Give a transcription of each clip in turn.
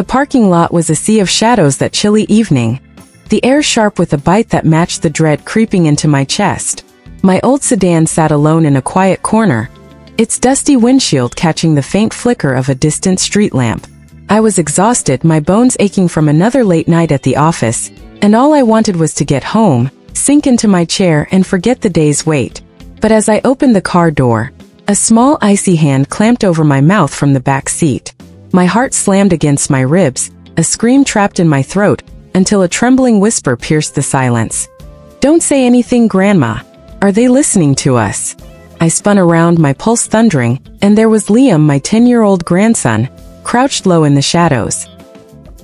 The parking lot was a sea of shadows that chilly evening. The air sharp with a bite that matched the dread creeping into my chest. My old sedan sat alone in a quiet corner, its dusty windshield catching the faint flicker of a distant street lamp. I was exhausted, my bones aching from another late night at the office, and all I wanted was to get home, sink into my chair and forget the day's wait. But as I opened the car door, a small icy hand clamped over my mouth from the back seat. My heart slammed against my ribs, a scream trapped in my throat, until a trembling whisper pierced the silence. "Don't say anything, Grandma. Are they listening to us?" I spun around, my pulse thundering, and there was Liam, my 10-year-old grandson, crouched low in the shadows.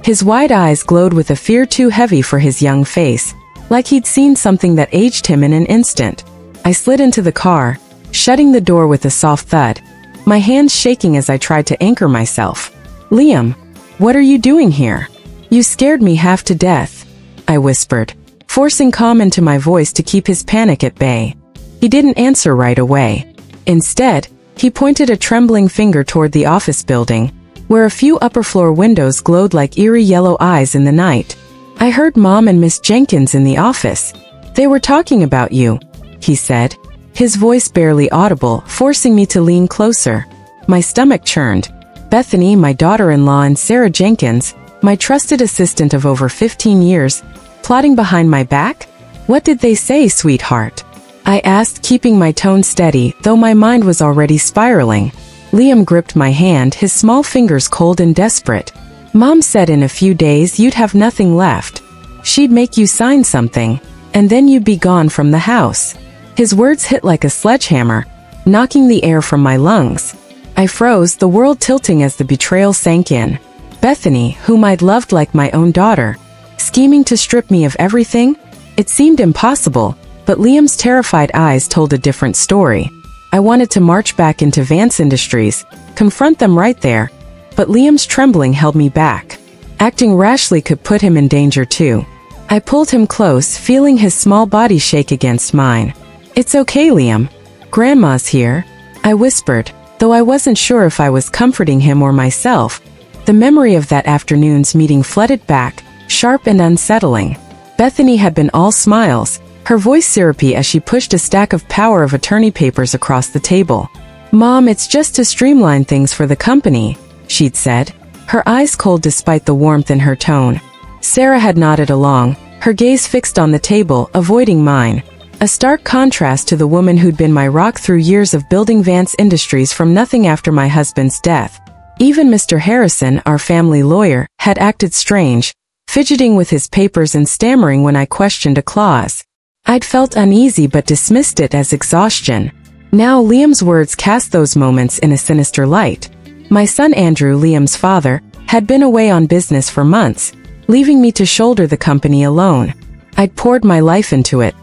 His wide eyes glowed with a fear too heavy for his young face, like he'd seen something that aged him in an instant. I slid into the car, shutting the door with a soft thud, my hands shaking as I tried to anchor myself. "Liam, what are you doing here? You scared me half to death," I whispered, forcing calm into my voice to keep his panic at bay. He didn't answer right away. Instead, he pointed a trembling finger toward the office building, where a few upper-floor windows glowed like eerie yellow eyes in the night. "I heard Mom and Miss Jenkins in the office. They were talking about you," he said, his voice barely audible, forcing me to lean closer. My stomach churned. Bethany, my daughter-in-law, and Sarah Jenkins, my trusted assistant of over 15 years, plotting behind my back? "What did they say, sweetheart?" I asked, keeping my tone steady, though my mind was already spiraling. Liam gripped my hand, his small fingers cold and desperate. "Mom said in a few days you'd have nothing left. She'd make you sign something, and then you'd be gone from the house." His words hit like a sledgehammer, knocking the air from my lungs. I froze, the world tilting as the betrayal sank in. Bethany, whom I'd loved like my own daughter, scheming to strip me of everything? It seemed impossible, but Liam's terrified eyes told a different story. I wanted to march back into Vance Industries, confront them right there, but Liam's trembling held me back. Acting rashly could put him in danger too. I pulled him close, feeling his small body shake against mine. "It's okay, Liam. Grandma's here," I whispered, though I wasn't sure if I was comforting him or myself. The memory of that afternoon's meeting flooded back, sharp and unsettling. Bethany had been all smiles, her voice syrupy as she pushed a stack of power of attorney papers across the table. "Mom, it's just to streamline things for the company," she'd said, her eyes cold despite the warmth in her tone. Sarah had nodded along, her gaze fixed on the table, avoiding mine. A stark contrast to the woman who'd been my rock through years of building Vance Industries from nothing after my husband's death. Even Mr. Harrison, our family lawyer, had acted strange, fidgeting with his papers and stammering when I questioned a clause. I'd felt uneasy but dismissed it as exhaustion. Now Liam's words cast those moments in a sinister light. My son Andrew, Liam's father, had been away on business for months, leaving me to shoulder the company alone. I'd poured my life into it.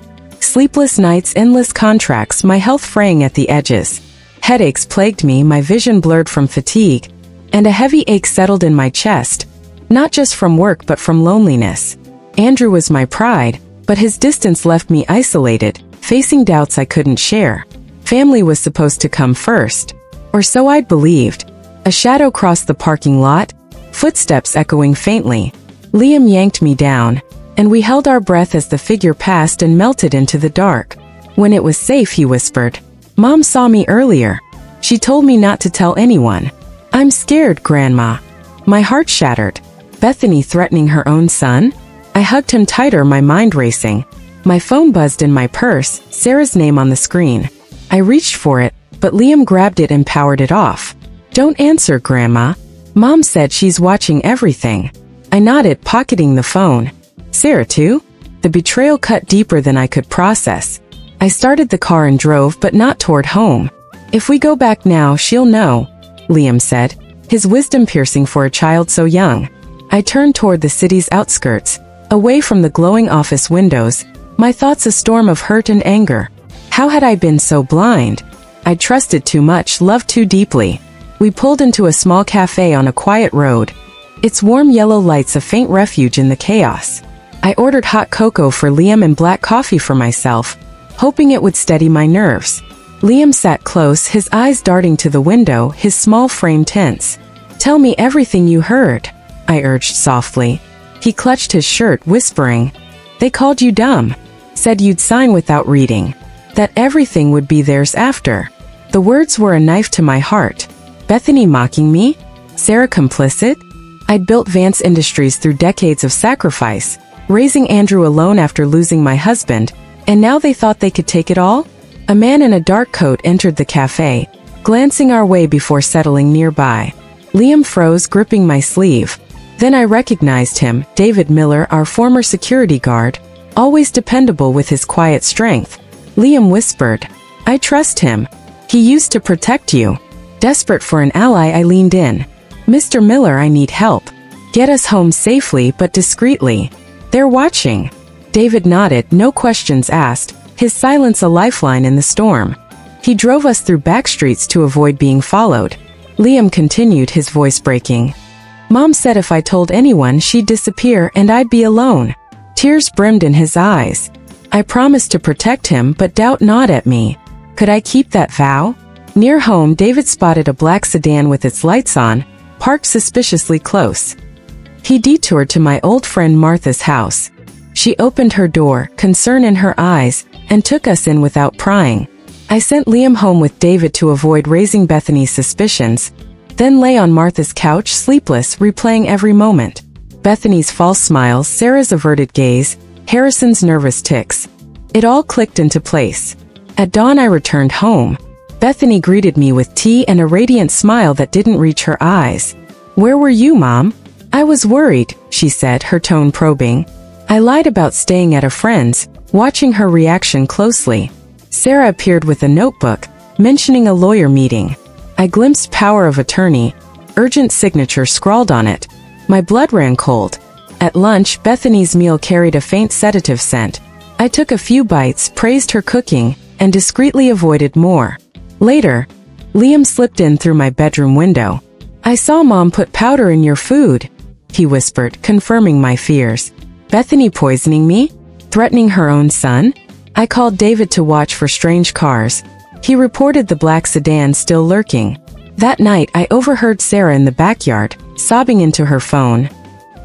Sleepless nights, endless contracts, my health fraying at the edges. Headaches plagued me, my vision blurred from fatigue, and a heavy ache settled in my chest, not just from work but from loneliness. Andrew was my pride, but his distance left me isolated, facing doubts I couldn't share. Family was supposed to come first, or so I'd believed. A shadow crossed the parking lot, footsteps echoing faintly. Liam yanked me down, and we held our breath as the figure passed and melted into the dark. "When it was safe," he whispered. "Mom saw me earlier. She told me not to tell anyone." "I'm scared, Grandma." My heart shattered. Bethany threatening her own son? I hugged him tighter, my mind racing. My phone buzzed in my purse, Sarah's name on the screen. I reached for it, but Liam grabbed it and powered it off. "Don't answer, Grandma. Mom said she's watching everything." I nodded, pocketing the phone. "Sarah too?" The betrayal cut deeper than I could process. I started the car and drove, but not toward home. "If we go back now, she'll know," Liam said, his wisdom piercing for a child so young. I turned toward the city's outskirts, away from the glowing office windows, my thoughts a storm of hurt and anger. How had I been so blind? I trusted too much, loved too deeply. We pulled into a small cafe on a quiet road, its warm yellow lights a faint refuge in the chaos. I ordered hot cocoa for Liam and black coffee for myself, hoping it would steady my nerves. Liam sat close, his eyes darting to the window, his small frame tense. "Tell me everything you heard," I urged softly. He clutched his shirt, whispering, "They called you dumb. Said you'd sign without reading. That everything would be theirs after." The words were a knife to my heart. Bethany mocking me? Sarah complicit? I'd built Vance Industries through decades of sacrifice, raising Andrew alone after losing my husband, and now they thought they could take it all? A man in a dark coat entered the cafe, glancing our way before settling nearby. Liam froze, gripping my sleeve. Then I recognized him, David Miller, our former security guard, always dependable with his quiet strength. Liam whispered, "I trust him. He used to protect you." Desperate for an ally, I leaned in. "Mr. Miller, I need help. Get us home safely but discreetly. They're watching." David nodded, no questions asked, his silence a lifeline in the storm. He drove us through back streets to avoid being followed. Liam continued, his voice breaking. "Mom said if I told anyone she'd disappear and I'd be alone." Tears brimmed in his eyes. I promised to protect him, but doubt gnawed at me. Could I keep that vow? Near home, David spotted a black sedan with its lights on, parked suspiciously close. He detoured to my old friend Martha's house. She opened her door, concern in her eyes, and took us in without prying. I sent Liam home with David to avoid raising Bethany's suspicions, then lay on Martha's couch, sleepless, replaying every moment. Bethany's false smiles, Sarah's averted gaze, Harrison's nervous tics. It all clicked into place. At dawn I returned home. Bethany greeted me with tea and a radiant smile that didn't reach her eyes. "Where were you, Mom?" "I was worried," she said, her tone probing. I lied about staying at a friend's, watching her reaction closely. Sarah appeared with a notebook, mentioning a lawyer meeting. I glimpsed power of attorney, urgent signature scrawled on it. My blood ran cold. At lunch, Bethany's meal carried a faint sedative scent. I took a few bites, praised her cooking, and discreetly avoided more. Later, Liam slipped in through my bedroom window. "I saw Mom put powder in your food," he whispered, confirming my fears. Bethany poisoning me? Threatening her own son? I called David to watch for strange cars. He reported the black sedan still lurking. That night, I overheard Sarah in the backyard, sobbing into her phone.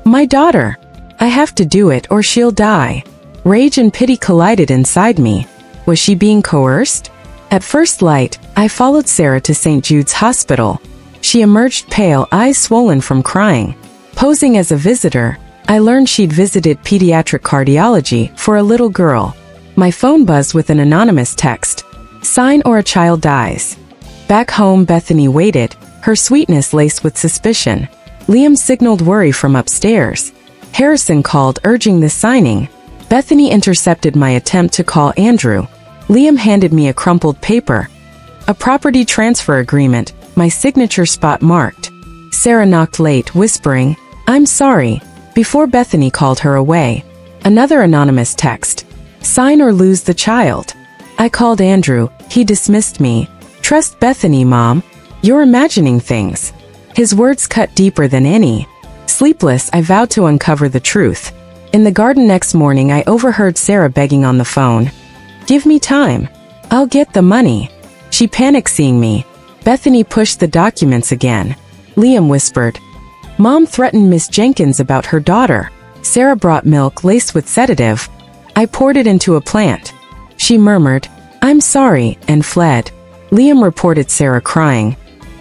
"My daughter! I have to do it or she'll die." Rage and pity collided inside me. Was she being coerced? At first light, I followed Sarah to St. Jude's Hospital. She emerged pale, eyes swollen from crying. Posing as a visitor, I learned she'd visited pediatric cardiology for a little girl. My phone buzzed with an anonymous text. "Sign or a child dies." Back home, Bethany waited, her sweetness laced with suspicion. Liam signaled worry from upstairs. Harrison called, urging the signing. Bethany intercepted my attempt to call Andrew. Liam handed me a crumpled paper. A property transfer agreement, my signature spot marked. Sarah knocked late, whispering, "I'm sorry," before Bethany called her away. Another anonymous text. "Sign or lose the child." I called Andrew. He dismissed me. "Trust Bethany, Mom. You're imagining things." His words cut deeper than any. Sleepless, I vowed to uncover the truth. In the garden next morning, I overheard Sarah begging on the phone. "Give me time. I'll get the money." She panicked seeing me. Bethany pushed the documents again. Liam whispered, "Mom threatened Miss Jenkins about her daughter." Sarah brought milk laced with sedative. I poured it into a plant. She murmured, "I'm sorry," and fled. Liam reported Sarah crying.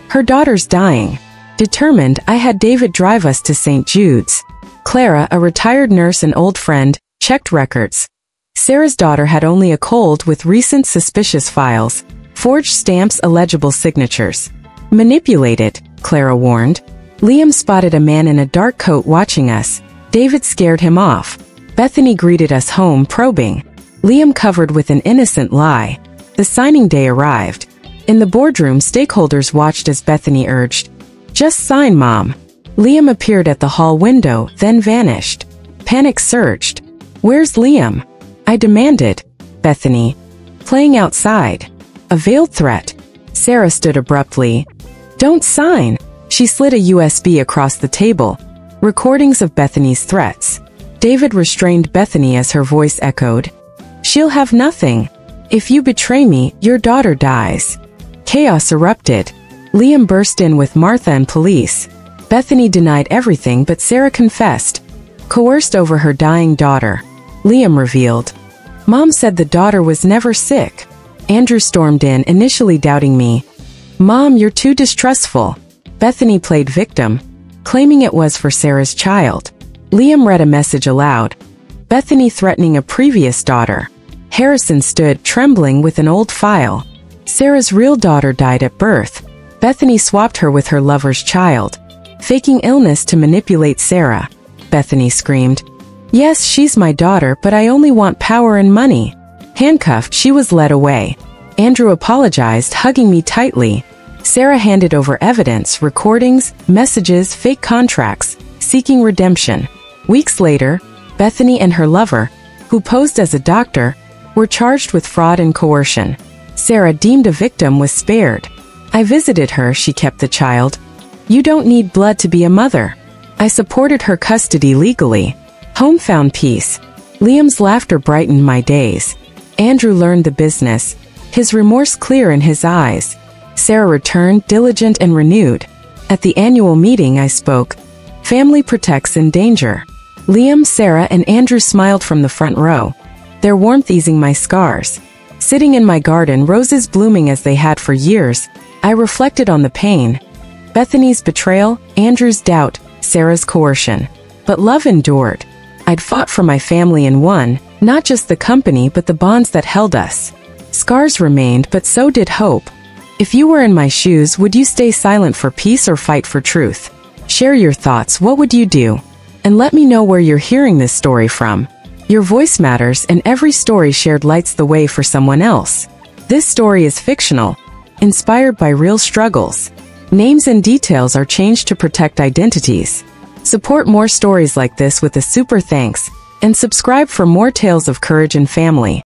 "Her daughter's dying." Determined, I had David drive us to St. Jude's. Clara, a retired nurse and old friend, checked records. Sarah's daughter had only a cold with recent suspicious files, forged stamps, illegible signatures. "Manipulated," Clara warned. Liam spotted a man in a dark coat watching us. David scared him off. Bethany greeted us home, probing. Liam covered with an innocent lie. The signing day arrived. In the boardroom, stakeholders watched as Bethany urged, "Just sign, Mom." Liam appeared at the hall window, then vanished. Panic surged. "Where's Liam?" I demanded. "Bethany. Playing outside." A veiled threat. Sarah stood abruptly. "Don't sign." She slid a USB across the table. Recordings of Bethany's threats. David restrained Bethany as her voice echoed. "She'll have nothing. If you betray me, your daughter dies." Chaos erupted. Liam burst in with Martha and police. Bethany denied everything, but Sarah confessed. Coerced over her dying daughter. Liam revealed. Mom said the daughter was never sick. Andrew stormed in, initially doubting me. Mom, you're too distrustful. Bethany played victim, claiming it was for Sarah's child. Liam read a message aloud. Bethany threatening a previous daughter. Harrison stood, trembling, with an old file. Sarah's real daughter died at birth. Bethany swapped her with her lover's child. Faking illness to manipulate Sarah. Bethany screamed. Yes, she's my daughter, but I only want power and money. Handcuffed, she was led away. Andrew apologized, hugging me tightly. Sarah handed over evidence, recordings, messages, fake contracts, seeking redemption. Weeks later, Bethany and her lover, who posed as a doctor, were charged with fraud and coercion. Sarah, deemed a victim, was spared. I visited her, she kept the child. You don't need blood to be a mother. I supported her custody legally. Home found peace. Liam's laughter brightened my days. Andrew learned the business, his remorse clear in his eyes. Sarah returned, diligent and renewed. At the annual meeting I spoke. Family protects in danger. Liam, Sarah, and Andrew smiled from the front row, their warmth easing my scars. Sitting in my garden, roses blooming as they had for years, I reflected on the pain. Bethany's betrayal, Andrew's doubt, Sarah's coercion. But love endured. I'd fought for my family and won, not just the company but the bonds that held us. Scars remained, but so did hope. If you were in my shoes, would you stay silent for peace or fight for truth? Share your thoughts, what would you do? And let me know where you're hearing this story from. Your voice matters, and every story shared lights the way for someone else. This story is fictional, inspired by real struggles. Names and details are changed to protect identities. Support more stories like this with a super thanks, and subscribe for more tales of courage and family.